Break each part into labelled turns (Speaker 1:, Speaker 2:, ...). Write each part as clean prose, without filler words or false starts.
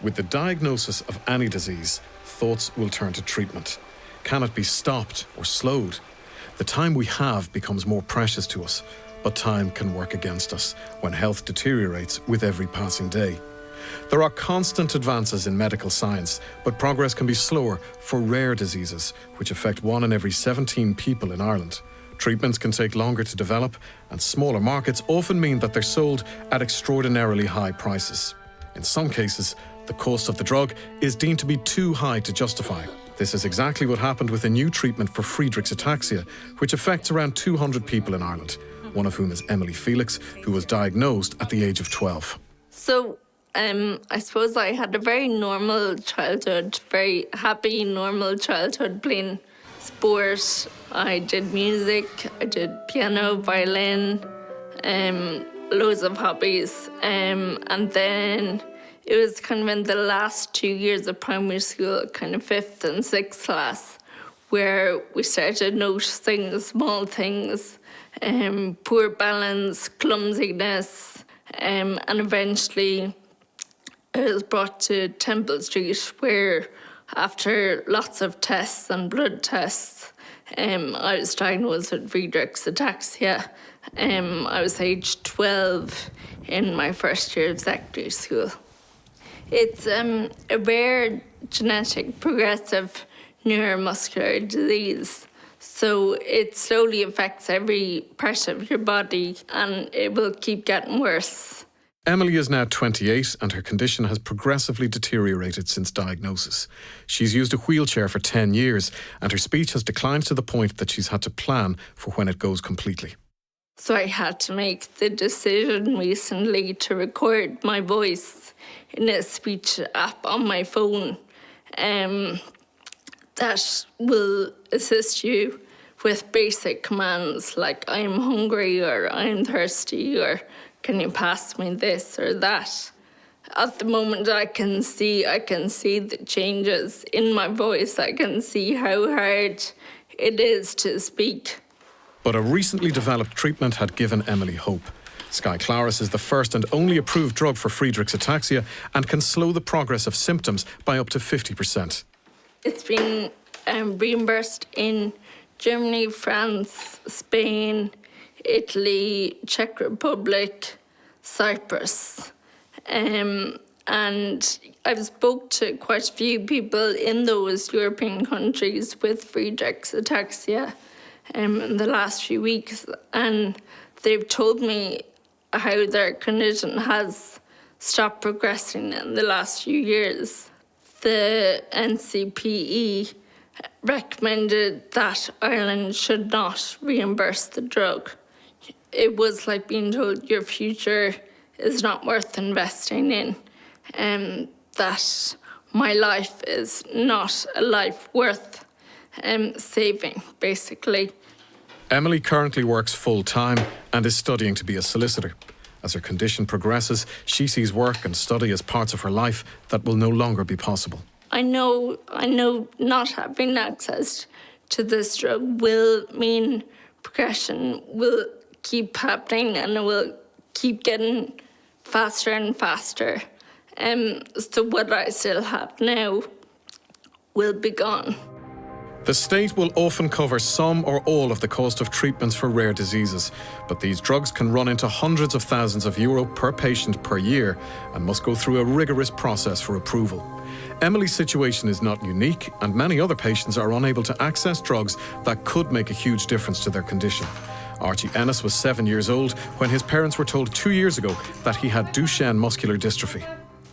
Speaker 1: With the diagnosis of any disease, thoughts will turn to treatment. Can it be stopped or slowed? The time we have becomes more precious to us, but time can work against us when health deteriorates with every passing day. There are constant advances in medical science, but progress can be slower for rare diseases, which affect 1 in every 17 people in Ireland. Treatments can take longer to develop, and smaller markets often mean that they're sold at extraordinarily high prices. In some cases, the cost of the drug is deemed to be too high to justify. This is exactly what happened with a new treatment for Friedreich's ataxia, which affects around 200 people in Ireland, one of whom is Emily Felix, who was diagnosed at the age of 12.
Speaker 2: So, I suppose I had a very normal childhood, very happy, normal childhood, playing sport. I did music, I did piano, violin, loads of hobbies. And then it was kind of in the last 2 years of primary school, kind of 5th and 6th class, where we started noticing small things, poor balance, clumsiness, and eventually I was brought to Temple Street, where after lots of tests and blood tests, I was diagnosed with Friedreich's ataxia. I was aged 12 in my first year of secondary school. It's a rare genetic progressive neuromuscular disease. So it slowly affects every part of your body and it will keep getting worse.
Speaker 1: Emily is now 28 and her condition has progressively deteriorated since diagnosis. She's used a wheelchair for 10 years and her speech has declined to the point that she's had to plan for when it goes completely.
Speaker 2: So I had to make the decision recently to record my voice in a speech app on my phone that will assist you with basic commands like I'm hungry or I'm thirsty or can you pass me this or that. At the moment I can see the changes in my voice. I can see how hard it is to speak.
Speaker 1: But a recently developed treatment had given Emily hope. Skyclarys is the first and only approved drug for Friedreich's ataxia and can slow the progress of symptoms by up to 50%.
Speaker 2: It's been reimbursed in Germany, France, Spain, Italy, Czech Republic, Cyprus. And I've spoke to quite a few people in those European countries with Friedreich's ataxia in the last few weeks, and they've told me how their condition has stopped progressing in the last few years. The NCPE recommended that Ireland should not reimburse the drug. It was like being told your future is not worth investing in, and that my life is not a life worth saving, basically.
Speaker 1: Emily currently works full-time and is studying to be a solicitor. As her condition progresses, she sees work and study as parts of her life that will no longer be possible.
Speaker 2: I know not having access to this drug will mean progression will keep happening and it will keep getting faster and faster. So what I still have now will be gone.
Speaker 1: The state will often cover some or all of the cost of treatments for rare diseases, but these drugs can run into hundreds of thousands of euro per patient per year and must go through a rigorous process for approval. Emily's situation is not unique, and many other patients are unable to access drugs that could make a huge difference to their condition. Archie Ennis was 7 years old when his parents were told 2 years ago that he had Duchenne muscular dystrophy.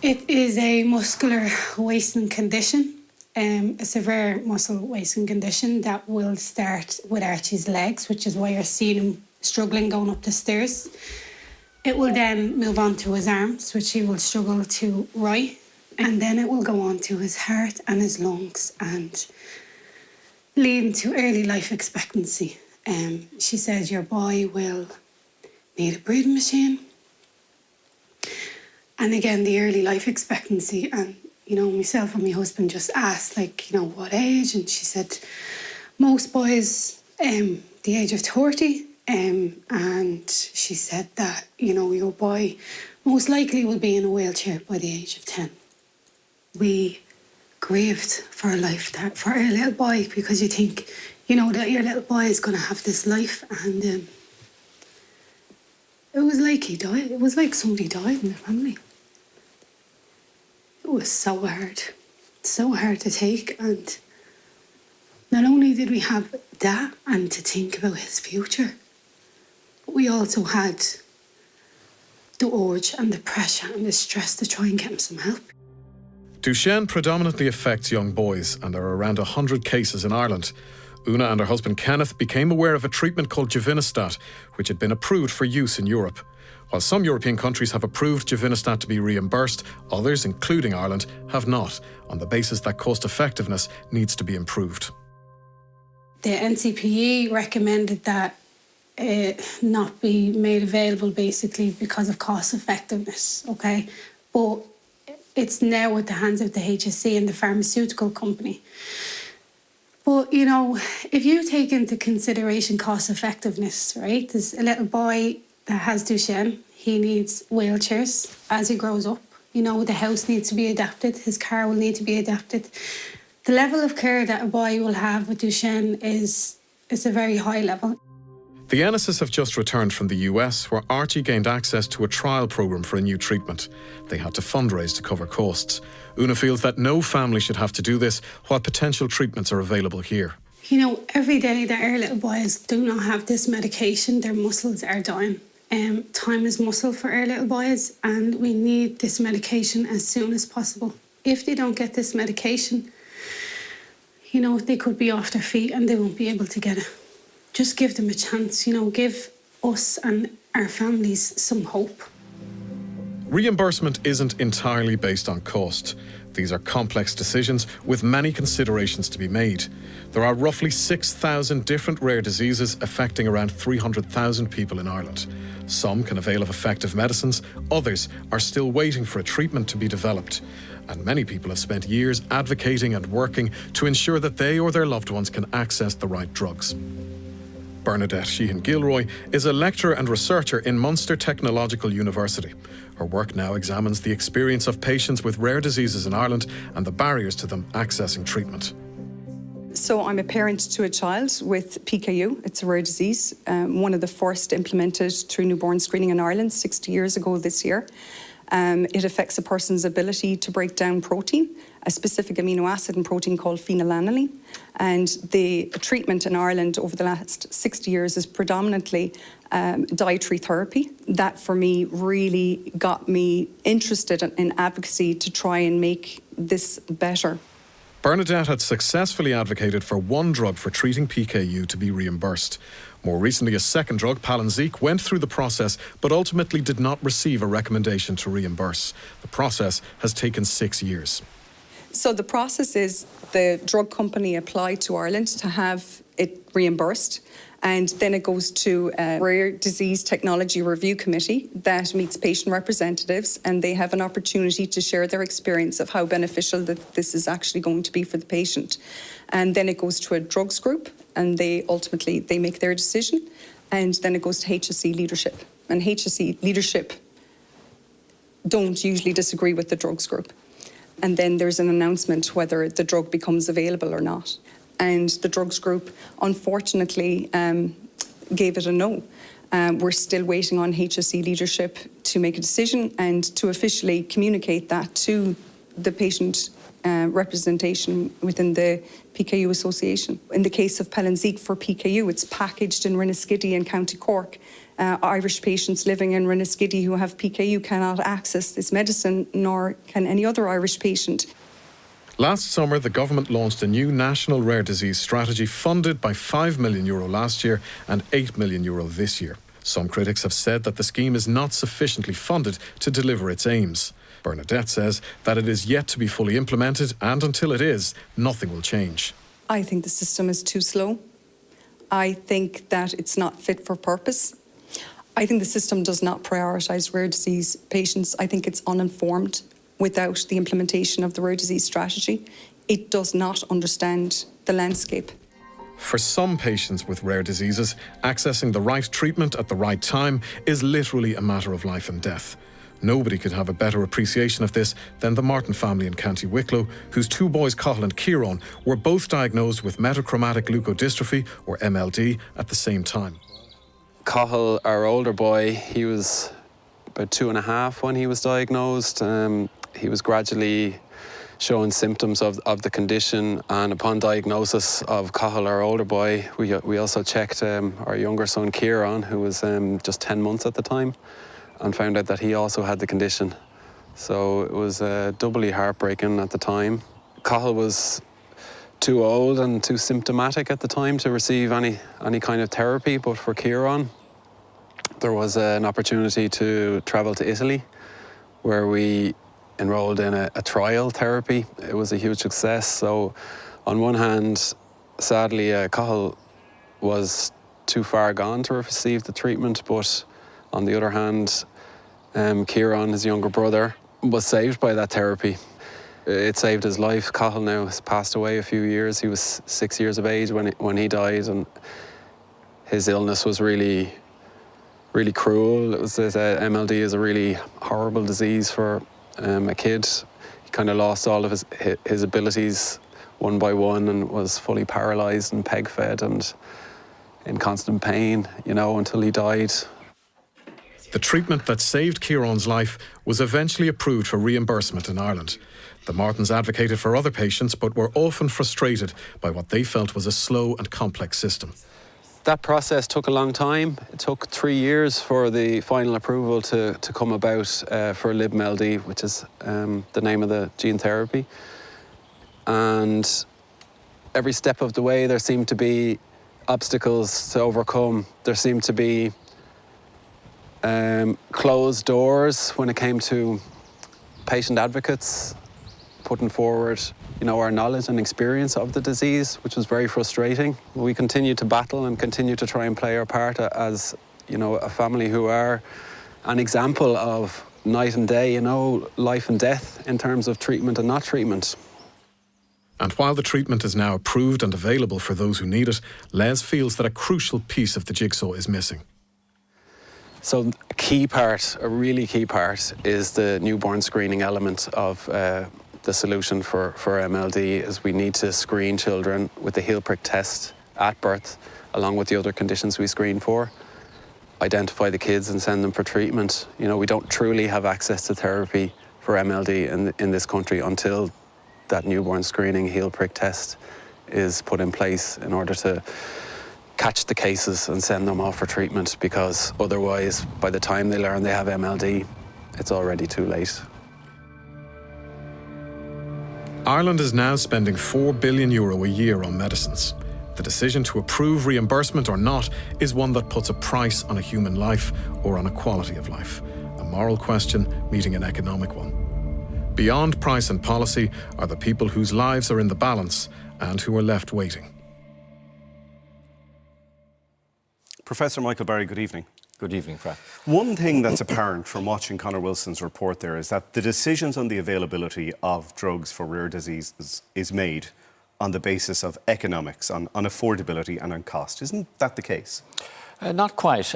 Speaker 3: It is a muscular wasting condition. A severe muscle wasting condition that will start with Archie's legs, which is why you're seeing him struggling going up the stairs. It will then move on to his arms, which he will struggle to right, and then it will go on to his heart and his lungs and leading to early life expectancy. She says your boy will need a breathing machine. And again, the early life expectancy, and myself and my husband just asked, what age? And she said, most boys, the age of 30. And she said that, your boy most likely will be in a wheelchair by the age of 10. We grieved for our life, for our little boy, because you think, that your little boy is going to have this life, and it was like he died. It was like somebody died in the family. It was so hard to take, and not only did we have that and to think about his future, but we also had the urge and the pressure and the stress to try and get him some help.
Speaker 1: Duchenne predominantly affects young boys, and there are around 100 cases in Ireland. Una and her husband Kenneth became aware of a treatment called Givinostat, which had been approved for use in Europe. While some European countries have approved Givinostat to be reimbursed, others, including Ireland, have not, on the basis that cost effectiveness needs to be improved.
Speaker 3: The NCPE recommended that it not be made available basically because of cost effectiveness, okay? But it's now with the hands of the HSE and the pharmaceutical company. But, if you take into consideration cost effectiveness, right? There's a little boy that has Duchenne. He needs wheelchairs as he grows up. The house needs to be adapted. His car will need to be adapted. The level of care that a boy will have with Duchenne is a very high level.
Speaker 1: The Ennises have just returned from the US, where Archie gained access to a trial programme for a new treatment. They had to fundraise to cover costs. Una feels that no family should have to do this while potential treatments are available here.
Speaker 3: Every day that our little boys do not have this medication, their muscles are dying. Time is muscle for our little boys, and we need this medication as soon as possible. If they don't get this medication, they could be off their feet and they won't be able to get it. Just give them a chance, give us and our families some hope.
Speaker 1: Reimbursement isn't entirely based on cost. These are complex decisions with many considerations to be made. There are roughly 6,000 different rare diseases affecting around 300,000 people in Ireland. Some can avail of effective medicines, others are still waiting for a treatment to be developed. And many people have spent years advocating and working to ensure that they or their loved ones can access the right drugs. Bernadette Sheehan-Gilroy is a lecturer and researcher in Munster Technological University. Her work now examines the experience of patients with rare diseases in Ireland and the barriers to them accessing treatment.
Speaker 4: So I'm a parent to a child with PKU. It's a rare disease, one of the first implemented through newborn screening in Ireland 60 years ago this year. It affects a person's ability to break down protein, a specific amino acid and protein called phenylalanine. And the treatment in Ireland over the last 60 years is predominantly dietary therapy. That for me really got me interested in advocacy to try and make this better.
Speaker 1: Bernadette had successfully advocated for one drug for treating PKU to be reimbursed. More recently, a second drug, Palynziq, went through the process but ultimately did not receive a recommendation to reimburse. The process has taken 6 years.
Speaker 4: So the process is the drug company applied to Ireland to have it reimbursed, and then it goes to a Rare Disease Technology Review Committee that meets patient representatives, and they have an opportunity to share their experience of how beneficial that this is actually going to be for the patient. And then it goes to a drugs group, and they make their decision, and then it goes to HSE leadership. And HSE leadership don't usually disagree with the drugs group. And then there's an announcement whether the drug becomes available or not. And the drugs group, unfortunately, gave it a no. We're still waiting on HSE leadership to make a decision and to officially communicate that to the patient representation within the PKU Association. In the case of Palynziq for PKU, it's packaged in Rinnaskiddy in County Cork. Irish patients living in Rinnaskiddy who have PKU cannot access this medicine, nor can any other Irish patient.
Speaker 1: Last summer, the government launched a new national rare disease strategy funded by €5 million last year and €8 million this year. Some critics have said that the scheme is not sufficiently funded to deliver its aims. Bernadette says that it is yet to be fully implemented, and until it is, nothing will change.
Speaker 4: I think the system is too slow. I think that it's not fit for purpose. I think the system does not prioritise rare disease patients. I think it's uninformed without the implementation of the rare disease strategy. It does not understand the landscape.
Speaker 1: For some patients with rare diseases, accessing the right treatment at the right time is literally a matter of life and death. Nobody could have a better appreciation of this than the Martin family in County Wicklow, whose two boys, Cathal and Kieran, were both diagnosed with metachromatic leukodystrophy, or MLD, at the same time.
Speaker 5: Cathal, our older boy, he was about 2.5 when he was diagnosed. He was gradually showing symptoms of the condition, and upon diagnosis of Cathal, our older boy, we also checked our younger son Kieran, who was just 10 months at the time, and found out that he also had the condition. So it was doubly heartbreaking at the time. Cathal was too old and too symptomatic at the time to receive any kind of therapy, but for Kieran, there was an opportunity to travel to Italy, where we enrolled in a trial therapy. It was a huge success. So on one hand, sadly, Cathal was too far gone to receive the treatment, but on the other hand, Kieran, his younger brother, was saved by that therapy. It saved his life. Cathal now has passed away a few years. He was 6 years of age when he died, and his illness was really cruel. It was MLD is a really horrible disease for a kid. He kind of lost all of his abilities one by one and was fully paralysed and peg-fed and in constant pain, until he died.
Speaker 1: The treatment that saved Kieran's life was eventually approved for reimbursement in Ireland. The Martins advocated for other patients, but were often frustrated by what they felt was a slow and complex system.
Speaker 5: That process took a long time. It took 3 years for the final approval to come about for LibMLD, which is the name of the gene therapy. And every step of the way, there seemed to be obstacles to overcome. There seemed to be closed doors when it came to patient advocates putting forward, our knowledge and experience of the disease, which was very frustrating. We continued to battle and continue to try and play our part as, a family who are an example of night and day, life and death in terms of treatment and not treatment.
Speaker 1: And while the treatment is now approved and available for those who need it, Les feels that a crucial piece of the jigsaw is missing.
Speaker 5: So a really key part, is the newborn screening element of the solution for MLD, is we need to screen children with the heel prick test at birth, along with the other conditions we screen for, identify the kids and send them for treatment. We don't truly have access to therapy for MLD in this country until that newborn screening heel prick test is put in place in order to catch the cases and send them off for treatment, because otherwise, by the time they learn they have MLD, it's already too late.
Speaker 1: Ireland is now spending €4 billion a year on medicines. The decision to approve reimbursement or not is one that puts a price on a human life or on a quality of life. A moral question meeting an economic one. Beyond price and policy are the people whose lives are in the balance and who are left waiting.
Speaker 6: Professor Michael Barry, good evening.
Speaker 7: Good evening, Frank.
Speaker 6: One thing that's apparent from watching Conor Wilson's report there is that the decisions on the availability of drugs for rare diseases is made on the basis of economics, on affordability and on cost. Isn't that the case?
Speaker 7: Not quite.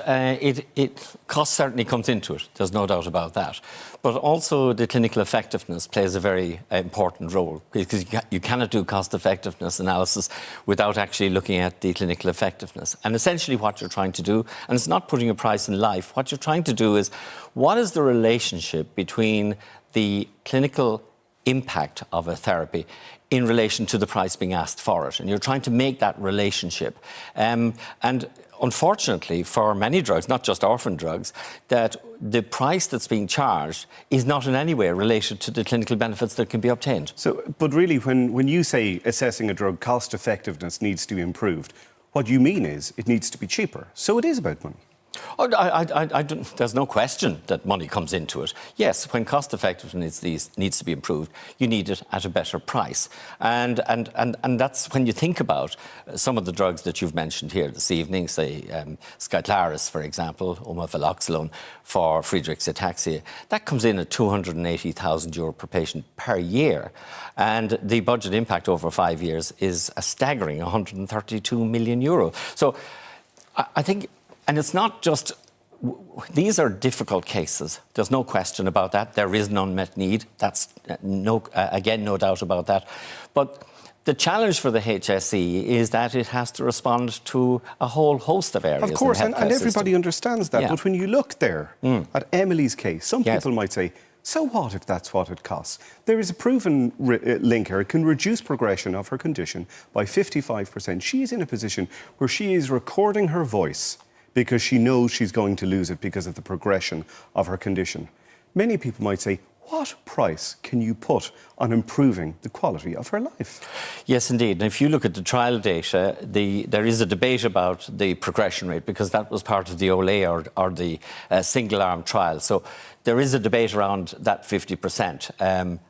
Speaker 7: Cost certainly comes into it, there's no doubt about that. But also the clinical effectiveness plays a very important role, because you cannot do cost effectiveness analysis without actually looking at the clinical effectiveness. And essentially what you're trying to do, and it's not putting a price in life, what you're trying to do is, what is the relationship between the clinical impact of a therapy in relation to the price being asked for it? And you're trying to make that relationship. And unfortunately, for many drugs, not just orphan drugs, that the price that's being charged is not in any way related to the clinical benefits that can be obtained.
Speaker 6: But really, when you say assessing a drug cost effectiveness needs to be improved, what you mean is it needs to be cheaper. So it is about money.
Speaker 7: Oh, there's no question that money comes into it. Yes, when cost effectiveness needs to be improved, you need it at a better price. And that's when you think about some of the drugs that you've mentioned here this evening, say Skyclarys, for example, omeprazole for Friedreich's ataxia. That comes in at €280,000 per patient per year. And the budget impact over 5 years is a staggering €132 million. So I think. And it's not just these are difficult cases. There's no question about that. There is an unmet need. That's no doubt about that. But the challenge for the HSE is that it has to respond to a whole host of areas.
Speaker 6: Of course, and everybody understands that.
Speaker 7: Yeah.
Speaker 6: But when you look there at Emily's case, some people might say, so what if that's what it costs? There is a proven link here. It can reduce progression of her condition by 55%. She's in a position where she is recording her voice because she knows she's going to lose it because of the progression of her condition. Many people might say, what price can you put on improving the quality of her life?
Speaker 7: Yes, indeed. And if you look at the trial data, there is a debate about the progression rate because that was part of the OLE or the single-arm trial. So there is a debate around that 50%.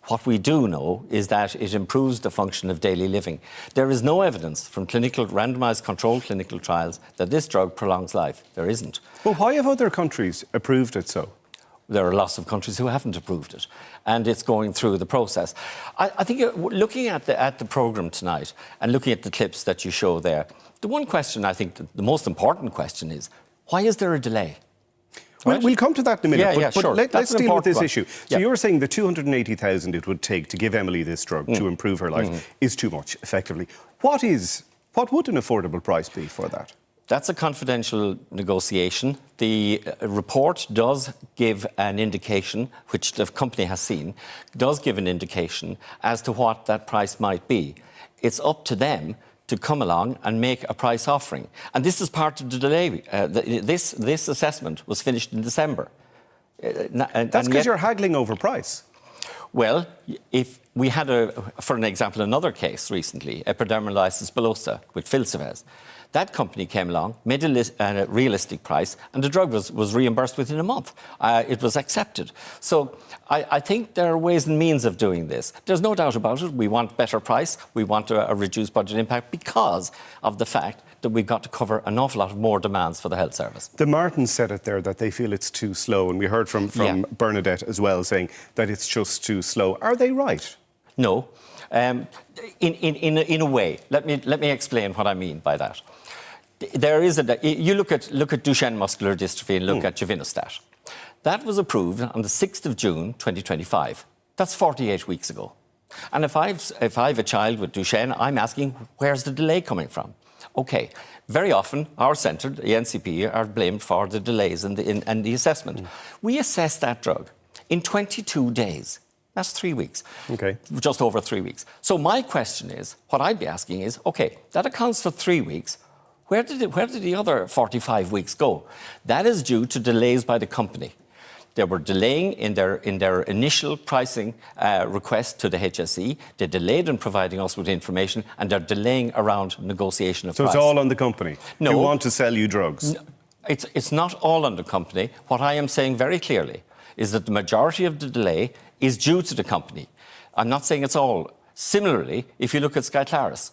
Speaker 7: What we do know is that it improves the function of daily living. There is no evidence from randomised controlled clinical trials that this drug prolongs life. There isn't.
Speaker 6: Well, why have other countries approved it so?
Speaker 7: There are lots of countries who haven't approved it, and it's going through the process. I think looking at the programme tonight and looking at the clips that you show there, the one question, I think the most important question is, why is there a delay?
Speaker 6: Well, we'll come to that in a minute,
Speaker 7: but
Speaker 6: sure. Let's deal with this
Speaker 7: one.
Speaker 6: issue. So you're saying the 280,000 it would take to give Emily this drug to improve her life is too much, effectively. What would an affordable price be for that?
Speaker 7: That's a confidential negotiation. The report does give an indication, which the company has seen, does give an indication as to what that price might be. It's up to them to come along and make a price offering. And this is part of the delay. This assessment was finished in December.
Speaker 6: That's because you're haggling over price.
Speaker 7: Well, if we had, for an example, another case recently, epidermolysis bullosa with Filsevez. That company came along, made a realistic price, and the drug was reimbursed within a month. It was accepted. So I think there are ways and means of doing this. There's no doubt about it. We want better price. We want a reduced budget impact because of the fact that we've got to cover an awful lot of more demands for the health service. The
Speaker 6: Martins said it there, that they feel it's too slow, and we heard from Bernadette as well saying that it's just too slow. Are they right?
Speaker 7: No. In a way. Let me explain what I mean by that. There is you look at Duchenne muscular dystrophy and look at Givinostat. That was approved on the 6th of June 2025. That's 48 weeks ago. And if I've a child with Duchenne, I'm asking, where's the delay coming from? Okay, very often our centre, the NCP, are blamed for the delays in the assessment. We assess that drug in 22 days. That's 3 weeks.
Speaker 6: Okay.
Speaker 7: Just over 3 weeks. So my question is, what I'd be asking is, okay, that accounts for 3 weeks. Where did the other 45 weeks go? That is due to delays by the company. They were delaying in their initial pricing request to the HSE. They delayed in providing us with information, and they're delaying around negotiation of price.
Speaker 6: So it's all on the company who want to sell you drugs?
Speaker 7: No, it's not all on the company. What I am saying very clearly is that the majority of the delay is due to the company. I'm not saying it's all. Similarly, if you look at Skyclarys,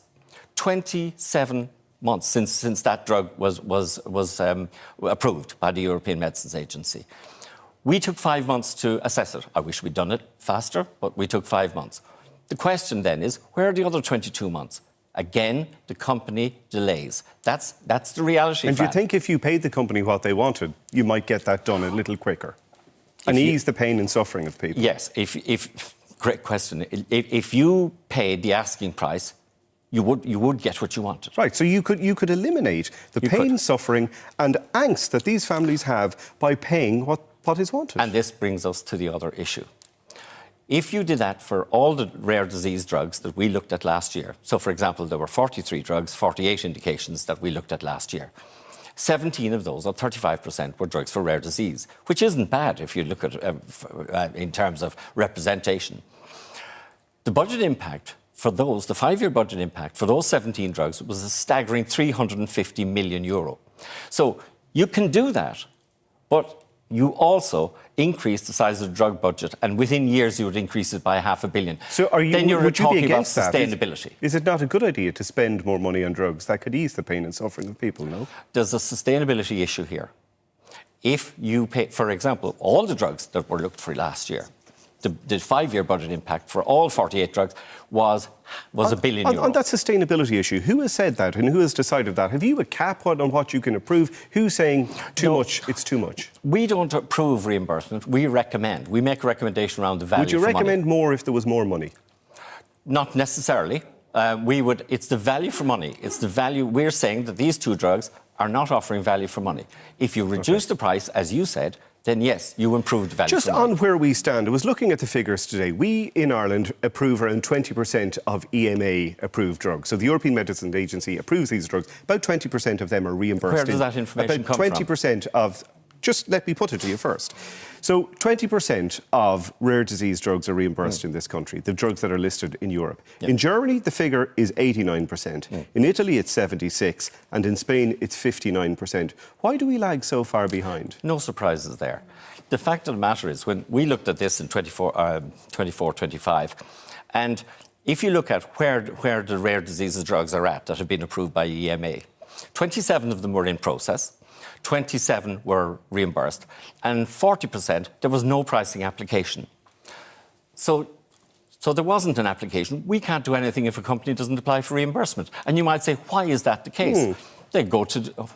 Speaker 7: 27 months since that drug was approved by the European Medicines Agency. We took 5 months to assess it. I wish we'd done it faster, but we took 5 months. The question then is, where are the other 22 months? Again, the company delays. That's the reality.
Speaker 6: And do you think if you paid the company what they wanted, you might get that done a little quicker and ease the pain and suffering of people?
Speaker 7: Yes. Great question. If you paid the asking price, you would get what you wanted.
Speaker 6: Right, so you could eliminate the pain, suffering and angst that these families have by paying what is wanted.
Speaker 7: And this brings us to the other issue. If you did that for all the rare disease drugs that we looked at last year, so for example, there were 43 drugs, 48 indications that we looked at last year. 17 of those, or 35%, were drugs for rare disease, which isn't bad if you look at in terms of representation. The budget impact for those, the 5-year budget impact for those 17 drugs was a staggering €350 million. So you can do that, but you also increase the size of the drug budget, and within years you would increase it by $500 million.
Speaker 6: So
Speaker 7: then you're talking about
Speaker 6: that?
Speaker 7: sustainability.
Speaker 6: Is it not a good idea to spend more money on drugs that could ease the pain and suffering of people, no?
Speaker 7: There's a sustainability issue here. If you pay, for example, all the drugs that were looked for last year, the 5-year budget impact for all 48 drugs was €1 billion.
Speaker 6: On that sustainability issue, who has said that and who has decided that? Have you a cap on what you can approve? Who's saying too much, it's too much?
Speaker 7: We don't approve reimbursement, we recommend. We make a recommendation around the value
Speaker 6: Would you
Speaker 7: for
Speaker 6: recommend
Speaker 7: money.
Speaker 6: more if there was more money?
Speaker 7: Not necessarily. It's the value for money. It's the value. We're saying that these 2 drugs are not offering value for money. If you reduce the price, as you said, then yes, you improve the value
Speaker 6: Just
Speaker 7: for money.
Speaker 6: on where we stand, I was looking at the figures today. We in Ireland approve around 20% of EMA-approved drugs. So the European Medicines Agency approves these drugs. About 20% of them are reimbursed.
Speaker 7: Where does that information come from?
Speaker 6: About 20% of... Just let me put it to you first. So 20% of rare disease drugs are reimbursed in this country, the drugs that are listed in Europe. In Germany, the figure is 89%. In Italy, it's 76%. And in Spain, it's 59%. Why do we lag so far behind?
Speaker 7: No surprises there. The fact of the matter is, when we looked at this in 24-25, and if you look at where the rare diseases drugs are at that have been approved by EMA, 27 of them were in process, 27 were reimbursed, and 40% there was no pricing application. So there wasn't an application. We can't do anything if a company doesn't apply for reimbursement. And you might say, why is that the case?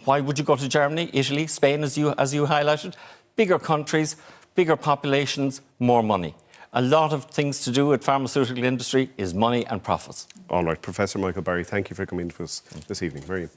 Speaker 7: Why would you go to Germany, Italy, Spain, as you highlighted? Bigger countries, bigger populations, more money. A lot of things to do with pharmaceutical industry is money and profits.
Speaker 6: All right, Professor Michael Barry, thank you for coming to us this evening. Very